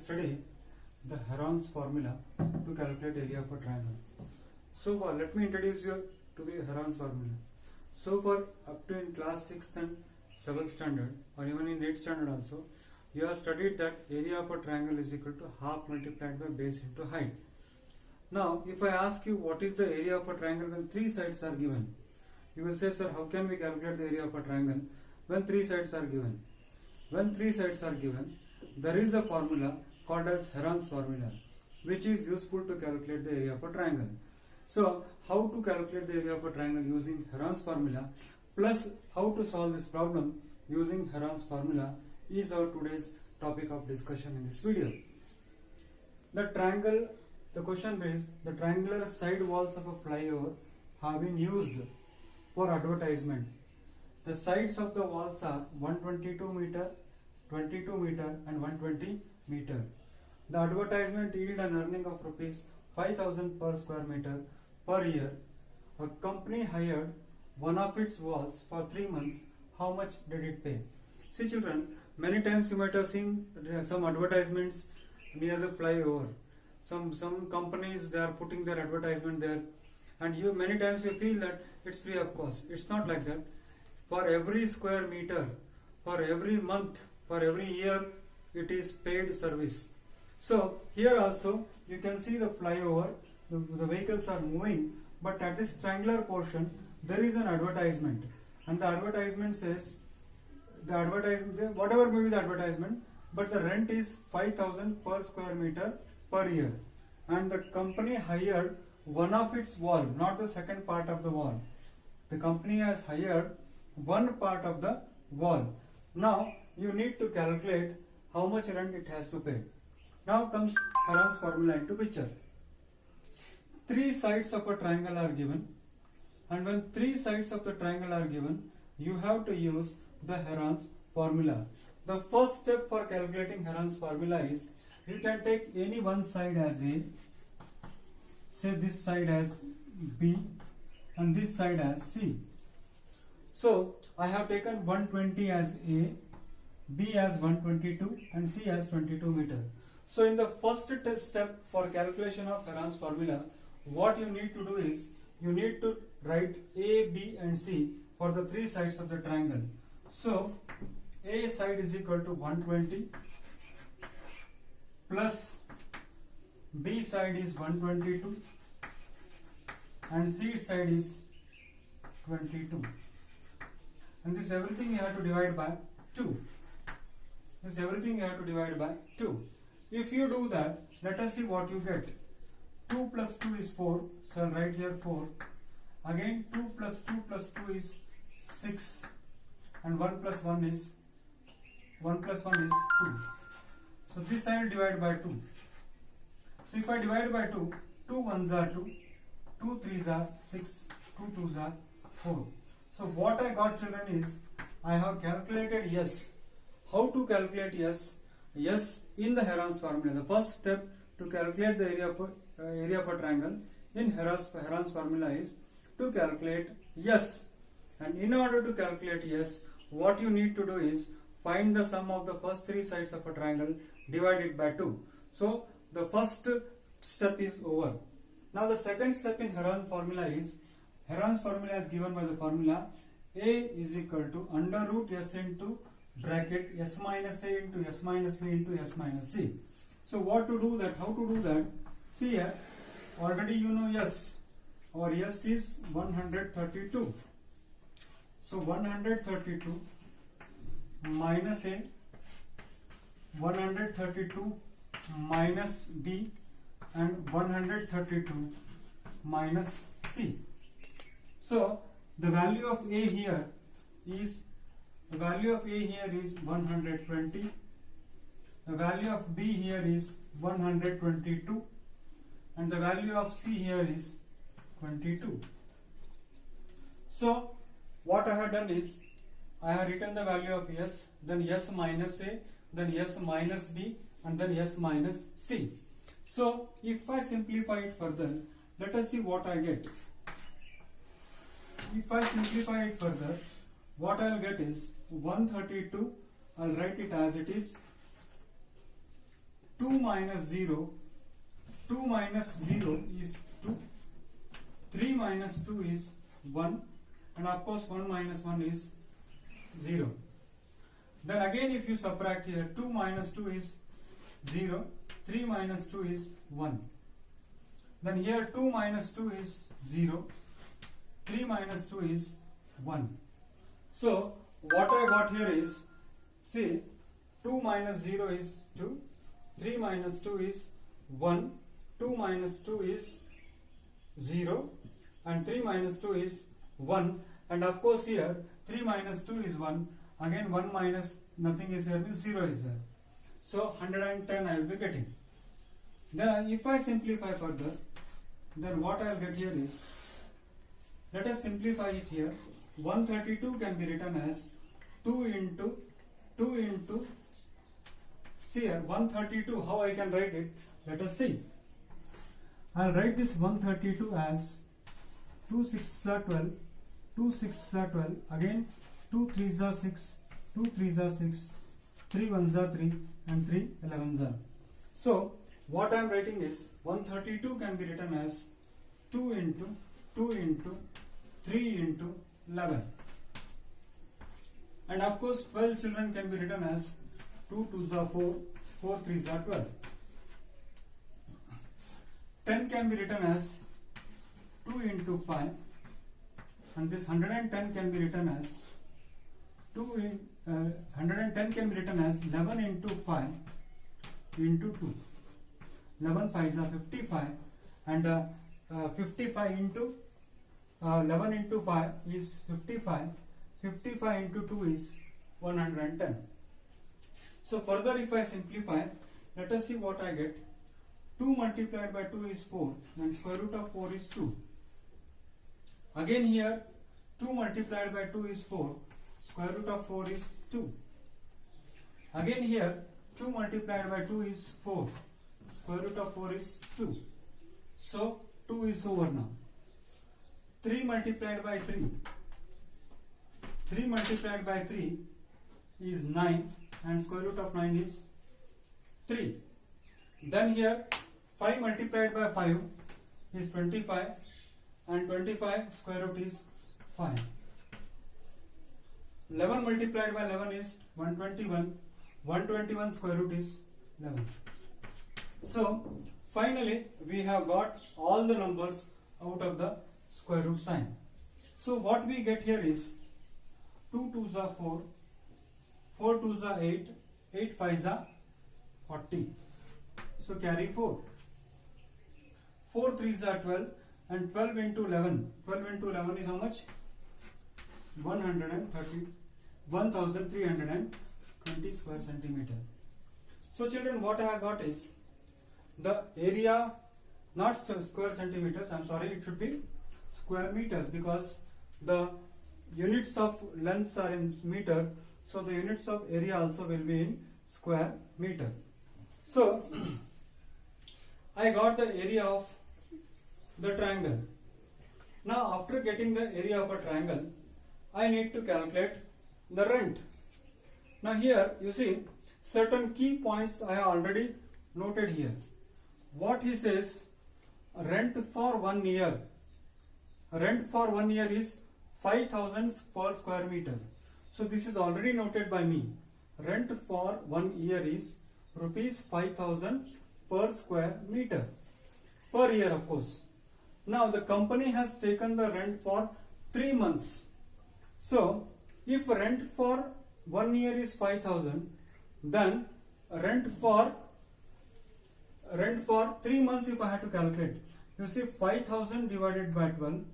study the Heron's formula to calculate area of a triangle. So far, let me introduce you to the Heron's formula. So far, up to in class 6th and 7th standard, or even in 8th standard also, you have studied that area of a triangle is equal to half multiplied by base into height. Now, if I ask you what is the area of a triangle when three sides are given, you will say, sir, how can we calculate the area of a triangle when three sides are given? When three sides are given, there is a formula called as Heron's formula, which is useful to calculate the area of a triangle. So, how to calculate the area of a triangle using Heron's formula, plus how to solve this problem using Heron's formula is our today's topic of discussion in this video. The question is, the triangular side walls of a flyover have been used for advertisement. The sides of the walls are 122 meter, 22 meter and 120 meter. The advertisement yield an earning of rupees 5,000 per square meter per year. A company hired one of its walls for 3 months. How much did it pay? See children, many times you might have seen some advertisements near the flyover. Some companies, they are putting their advertisement there, and many times you feel that it's free of cost. It's not like that. For every square meter, for every month, for every year, it is paid service. So here also you can see the flyover, the vehicles are moving, but at this triangular portion there is an advertisement, and the advertisement says, whatever may be the advertisement, but the rent is 5,000 per square meter per year, and the company hired one of its wall, not the second part of the wall. The company has hired one part of the wall. Now you need to calculate how much rent it has to pay. Now comes Heron's formula into picture. Three sides of a triangle are given, and when three sides of the triangle are given, you have to use the Heron's formula. The first step for calculating Heron's formula is, you can take any one side as A, say this side as B and this side as C. So I have taken 120 as A, B as 122 and C as 22 meter. So in the first step for calculation of Heron's formula, what you need to do is, you need to write A, B and C for the three sides of the triangle. So A side is equal to 120 plus B side is 122 and C side is 22, and this everything you have to divide by 2. This everything you have to divide by 2. If you do that, let us see what you get. 2 plus 2 is 4, so I'll write here 4. Again 2 plus 2 plus 2 is 6, and 1 plus 1 is 2. So this I will divide by 2. So if I divide by 2, 2 ones are 2, 2 threes are 6, 2 twos are 4. So what I got children is, I have calculated S. How to calculate S? S in the Heron's formula. The first step to calculate the area of a triangle in Heron's formula is to calculate S. And in order to calculate S, what you need to do is find the sum of the first three sides of a triangle, divide it by 2. So the first step is over. Now the second step in Heron's formula is, Heron's formula is given by the formula A is equal to under root S into bracket S minus A into S minus B into S minus C. So what to do that? How to do that? See here, already you know S, or S is 132. So 132 minus A, 132 minus B and 132 minus C. So the value of A here is 120. The value of B here is 122, and the value of C here is 22. So what I have done is, I have written the value of S, then S minus A, then S minus B and then S minus C. So if I simplify it further, let us see what I get. If I simplify it further, what I will get is 132, I will write it as it is, 2 minus 0, 2 minus 0 is 2, 3 minus 2 is 1, and of course 1 minus 1 is 0. Then again if you subtract here, 2 minus 2 is 0, 3 minus 2 is 1. Then here 2 minus 2 is 0, 3 minus 2 is 1. So what I got here is, see, 2 minus 0 is 2, 3 minus 2 is 1, 2 minus 2 is 0, and 3 minus 2 is 1, and of course here 3 minus 2 is 1, again 1 minus nothing is here, means 0 is there. So 110 I will be getting. Then if I simplify further, then what I will get here is, let us simplify it here. 132 can be written as 2 into, see here 132, how I can write it, let us see. I will write this 132 as 2 6s are 12, 2 6s are 12, again 2 3s are 6, 2 3s are 6, 3 1s are 3, and 3 11s are. So what I am writing is 132 can be written as 2 into 3 into 11, and of course 12 children can be written as 2 2s are 4, 4 3s are 12. 10 can be written as 2 into 5, and this 110 can be written as 110 can be written as 11 into 5 into 2. 11 5s are 55, and 55 into 11 into 5 is 55. 55 into 2 is 110. So further if I simplify, let us see what I get. 2 multiplied by 2 is 4, and square root of 4 is 2. Again here 2 multiplied by 2 is 4, square root of 4 is 2. Again here 2 multiplied by 2 is 4, square root of 4 is 2. So 2 is over now. 3 multiplied by 3, 3 multiplied by 3 is 9, and square root of 9 is 3. Then here 5 multiplied by 5 is 25, and 25 square root is 5. 11 multiplied by 11 is 121, 121 square root is 11. So finally we have got all the numbers out of the square root sign. So what we get here is 2 2s are 4, 4 2s are 8, 8 5s are 40. So carry 4. 4 3s are 12, and 12 into 11. 12 into 11 is how much? 1320 square centimeter. So children, what I have got is the area, not square centimeters, I am sorry, it should be square meters, because the units of lengths are in meter, so the units of area also will be in square meter. So I got the area of the triangle. Now after getting the area of a triangle, I need to calculate the rent. Now here you see certain key points I have already noted here. What he says, rent for 1 year. Rent for 1 year is 5,000 per square meter. So this is already noted by me. Rent for 1 year is rupees 5,000 per square meter. Per year, of course. Now the company has taken the rent for 3 months. So if rent for 1 year is 5,000, then rent for 3 months if I have to calculate, you see 5,000 divided by 12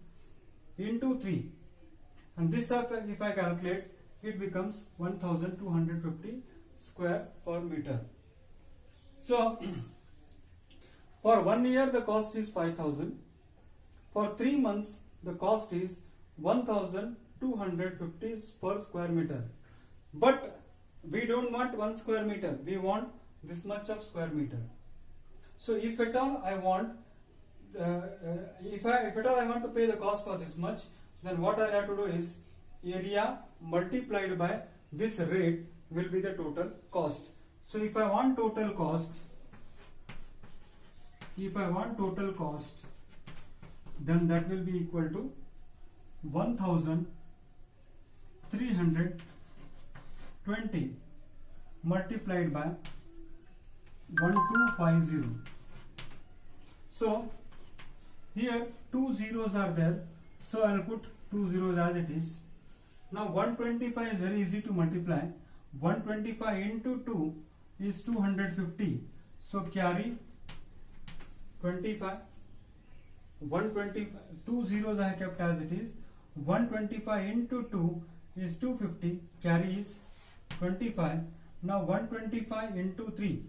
into 3, and this if I calculate, it becomes 1,250 square per meter. So for 1 year the cost is 5,000. For 3 months the cost is 1,250 per square meter. But we don't want 1 square meter, we want this much of square meter. So if at all I want, if at all I want to pay the cost for this much, then what I have to do is area multiplied by this rate will be the total cost. So if I want total cost, if I want total cost, then that will be equal to 1320 multiplied by 1250. So here two zeros are there, so I'll put two zeros as it is. Now 125 is very easy to multiply. 125 into 2 is 250. So carry 25. 125, two zeros I have kept as it is. 125 into 2 is 250. Carry is 25. Now 125 into 3.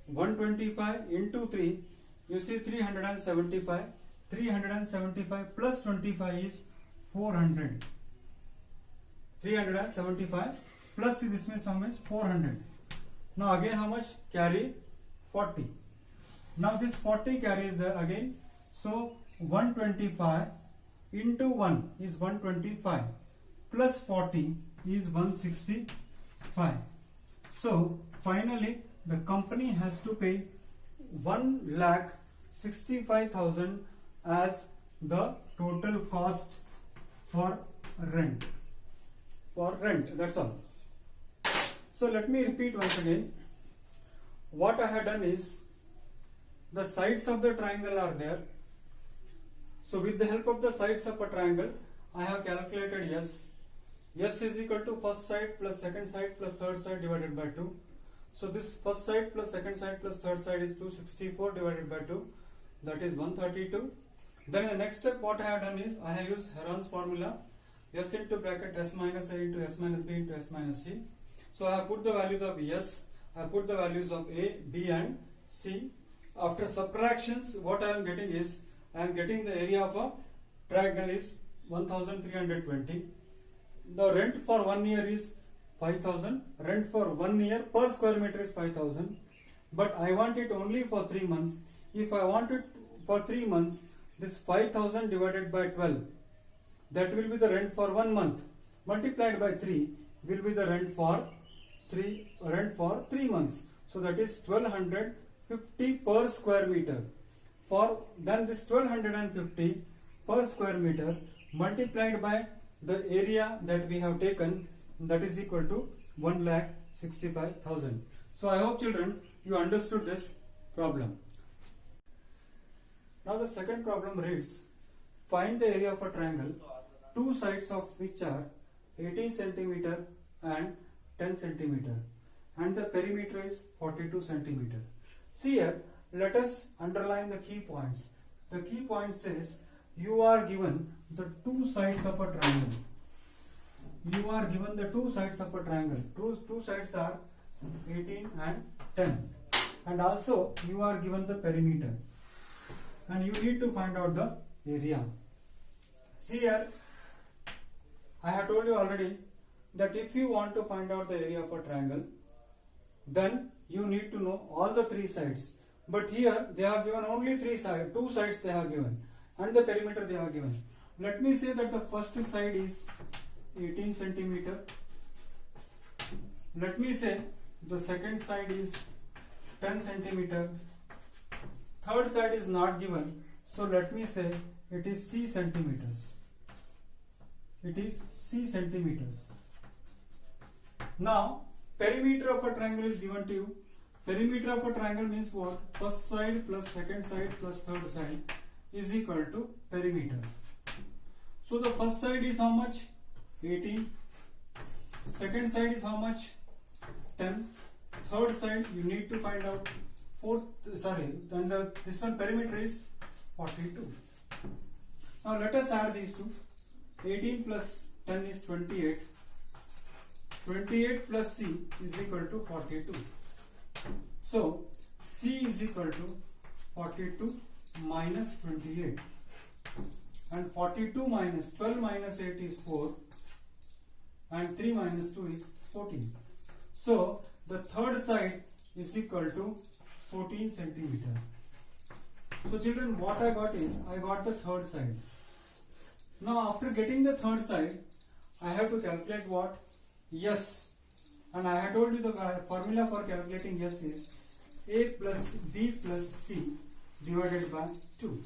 125 into 3, you see 375. 375 plus 25 is 400. 375 plus this means how much? 400. Now again how much? Carry 40. Now this 40 carry is there again. So 125 into 1 is 125 plus 40 is 165. So finally the company has to pay 1,65,000 as the total cost for rent. That's all. So let me repeat once again. What I have done is, the sides of the triangle are there. So with the help of the sides of a triangle, I have calculated S. S is equal to first side plus second side plus third side divided by 2. So this first side plus second side plus third side is 264 divided by 2. That is 132. Then the next step what I have done is, I have used Heron's formula. S into bracket S minus A into S minus B into S minus C. So I have put the values of S, I have put the values of A, B and C. After subtractions, what I am getting is, I am getting the area of a triangle is 1320. The rent for 1 year is 5000. Rent for 1 year per square meter is 5000. But I want it only for 3 months. If I want it for 3 months, this 5000 divided by 12, that will be the rent for 1 month, multiplied by 3 will be the rent for 3 months. So that is 1250 per square meter. For then this 1250 per square meter multiplied by the area that we have taken, that is equal to 1,65,000. So I hope children you understood this problem. Now the second problem reads, find the area of a triangle, two sides of which are 18 centimeter and 10 centimeter, and the perimeter is 42 centimeter. See here, let us underline the key points. The key point says, you are given the two sides of a triangle. You are given the two sides of a triangle. Two sides are 18 and 10. And also you are given the perimeter. And you need to find out the area. See here, I have told you already that if you want to find out the area of a triangle, then you need to know all the three sides. But here they have given only three sides, two sides they have given, and the perimeter they have given. Let me say that the first side is 18 centimeter. Let me say the second side is 10 centimeter. Third side is not given, so let me say it is C centimeters. It is C centimeters. Now perimeter of a triangle is given to you. Perimeter of a triangle means what? First side plus second side plus third side is equal to perimeter. So the first side is how much? 18. Second side is how much? 10. Third side you need to find out. This one perimeter is 42. Now let us add these two. 18 plus 10 is 28. 28 plus C is equal to 42. So C is equal to 42 minus 28. And 42 minus 12 minus 8 is 4. And 3 minus 2 is 14. So the third side is equal to 14 centimeter. So children, what I got is, I got the third side. Now after getting the third side, I have to calculate what? S. And I had told you the formula for calculating S is a plus b plus c divided by 2.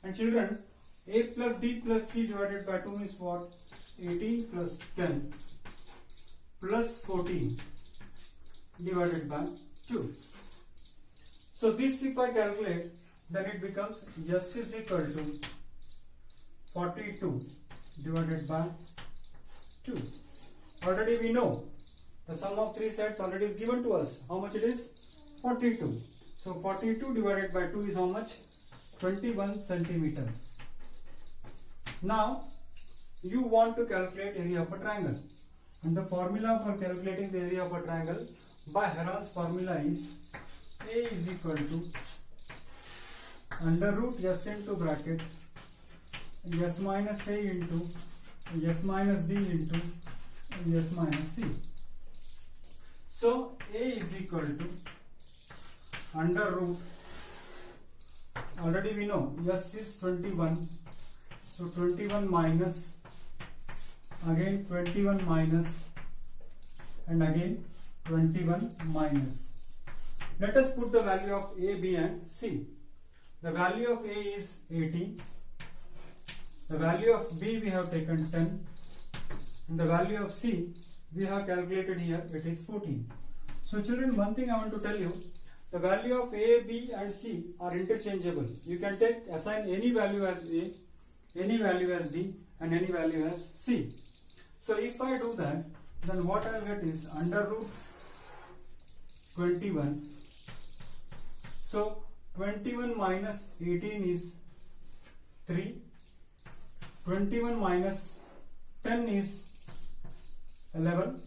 And children, a plus b plus c divided by 2 is what? 18 plus 10 plus 14 divided by 2. So this if I calculate, then it becomes S is equal to 42 divided by 2. Already we know the sum of three sides already is given to us. How much it is? 42. So 42 divided by 2 is how much? 21 centimeter. Now you want to calculate area of a triangle, and the formula for calculating the area of a triangle by Heron's formula is A is equal to under root S into bracket S minus A into S minus B into S minus C. So A is equal to under root, already we know S is 21, so 21 minus, again 21 minus, and again 21 minus. Let us put the value of A, B and C. The value of A is 18, the value of B we have taken 10, and the value of C we have calculated here, it is 14. So children, one thing I want to tell you, the value of A, B and C are interchangeable. You can assign any value as A, any value as B and any value as C. So if I do that, then what I will get is under root 21. So 21 minus 18 is 3. 21 minus 10 is 11.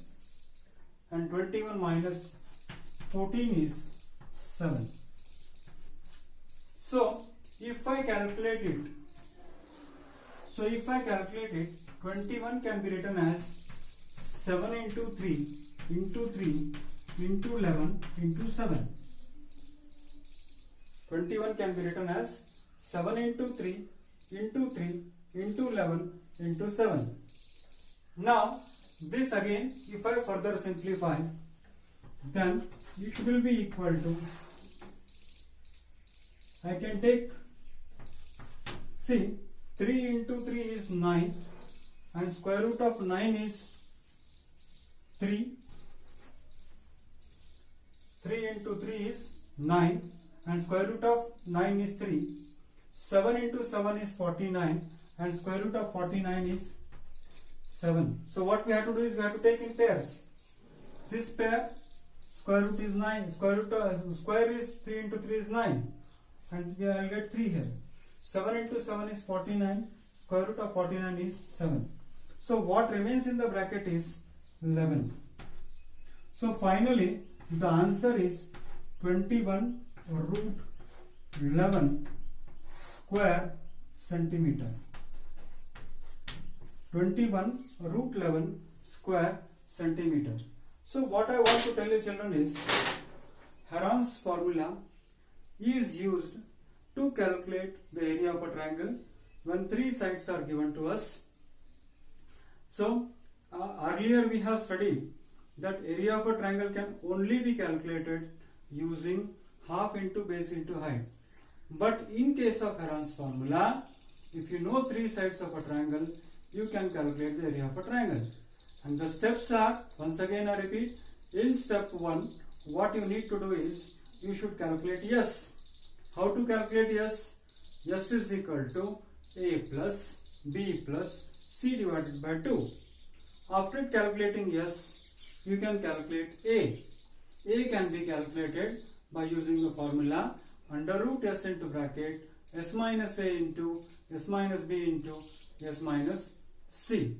And 21 minus 14 is 7. So if I calculate it, 21 can be written as 7 into 3 into 3 into 11 into 7. 21 can be written as 7 into 3 into 3 into 11 into 7. Now this again, if I further simplify, then it will be equal to, I can take, see, 3 into 3 is 9 and square root of 9 is 3. 3 into 3 is 9 and square root of 9 is 3. 7 into 7 is 49 and square root of 49 is 7. So what we have to do is we have to take in pairs. This pair, square root is 9, square is 3 into 3 is 9, and we will get 3 here. 7 into 7 is 49, square root of 49 is 7. So what remains in the bracket is 11. So finally the answer is 21 root 11 square centimeter. 21 root 11 square centimeter. So what I want to tell you children is, Heron's formula is used to calculate the area of a triangle when three sides are given to us. So earlier we have studied that area of a triangle can only be calculated using half into base into height. But in case of Heron's formula, if you know three sides of a triangle, you can calculate the area of a triangle. And the steps are, once again I repeat, in step 1, what you need to do is, you should calculate S. How to calculate S? S is equal to A plus B plus C divided by 2. After calculating S, you can calculate A. A can be calculated by using the formula under root S into bracket S minus A into S minus B into S minus C.